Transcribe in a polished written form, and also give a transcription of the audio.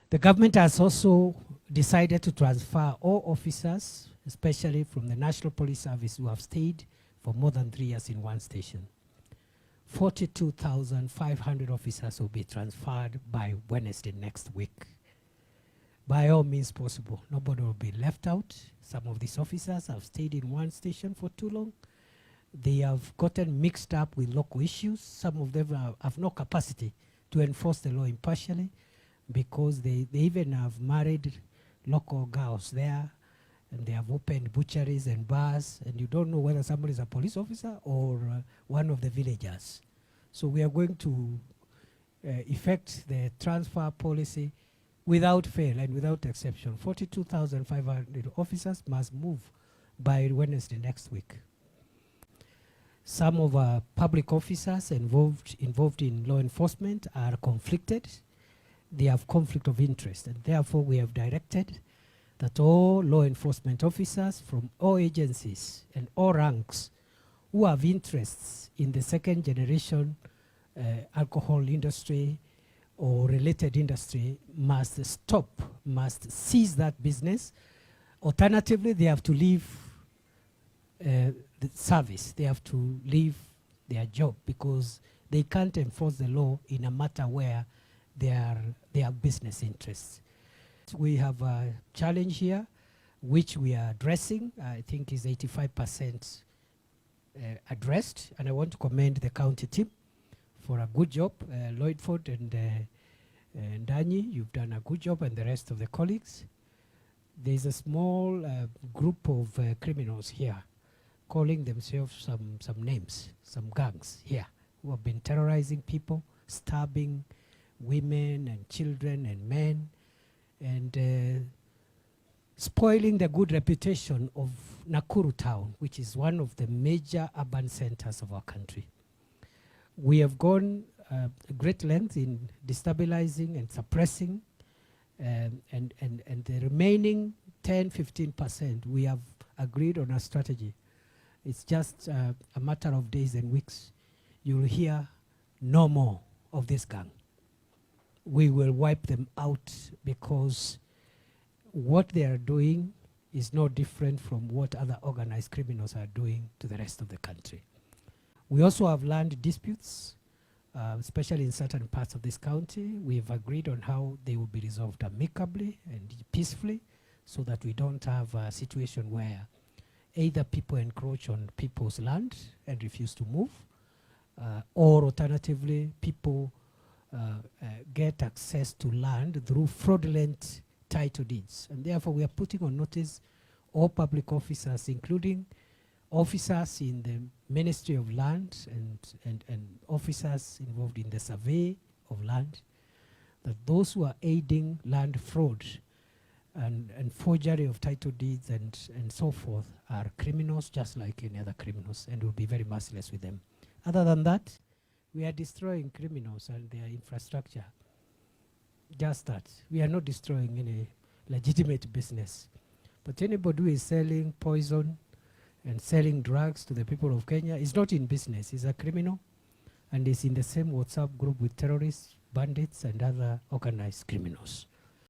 The government has also decided to transfer all officers, especially from the National Police Service, who have stayed for more than 3 years in one station. 42,500 officers will be transferred by Wednesday next week. By all means possible, nobody will be left out. Some of these officers have stayed in one station for too long. They have gotten mixed up with local issues. Some of them have no capacity to enforce the law impartially, because they even have married local girls there, and they have opened butcheries and bars, and you don't know whether somebody is a police officer or one of the villagers. So we are going to effect the transfer policy without fail and without exception. 42,500 officers must move by Wednesday next week. Some of our public officers involved in law enforcement are conflicted. They have conflict of interest, and therefore we have directed that all law enforcement officers from all agencies and all ranks who have interests in the second generation alcohol industry or related industry must stop, must cease that business. Alternatively, they have to leave the service. They have to leave their job, because they can't enforce the law in a matter where they are business interests. We have a challenge here, which we are addressing. I think is 85% addressed, and I want to commend the county team for a good job. Lloydford and Danyi, you've done a good job, and the rest of the colleagues. There's a small group of criminals here calling themselves some names, some gangs here, who have been terrorizing people, stabbing women and children and men, and spoiling the good reputation of Nakuru town, which is one of the major urban centers of our country. We have gone great lengths in destabilizing and suppressing, and the remaining 10-15%, we have agreed on a strategy. It's just a matter of days and weeks. You'll hear no more of this gang. We will wipe them out, because what they are doing is no different from what other organized criminals are doing to the rest of the country. We also have land disputes, especially in certain parts of this county. We've agreed on how they will be resolved amicably and peacefully, so that we don't have a situation where either people encroach on people's land and refuse to move, or alternatively, people get access to land through fraudulent title deeds. And therefore, we are putting on notice all public officers, including officers in the Ministry of Land and officers involved in the survey of land, that those who are aiding land fraud and forgery of title deeds and so forth are criminals, just like any other criminals, and will be very merciless with them. Other than that, we are destroying criminals and their infrastructure. Just that. We are not destroying any legitimate business. But anybody who is selling poison and selling drugs to the people of Kenya is not in business. He's a criminal, and is in the same WhatsApp group with terrorists, bandits, and other organized criminals.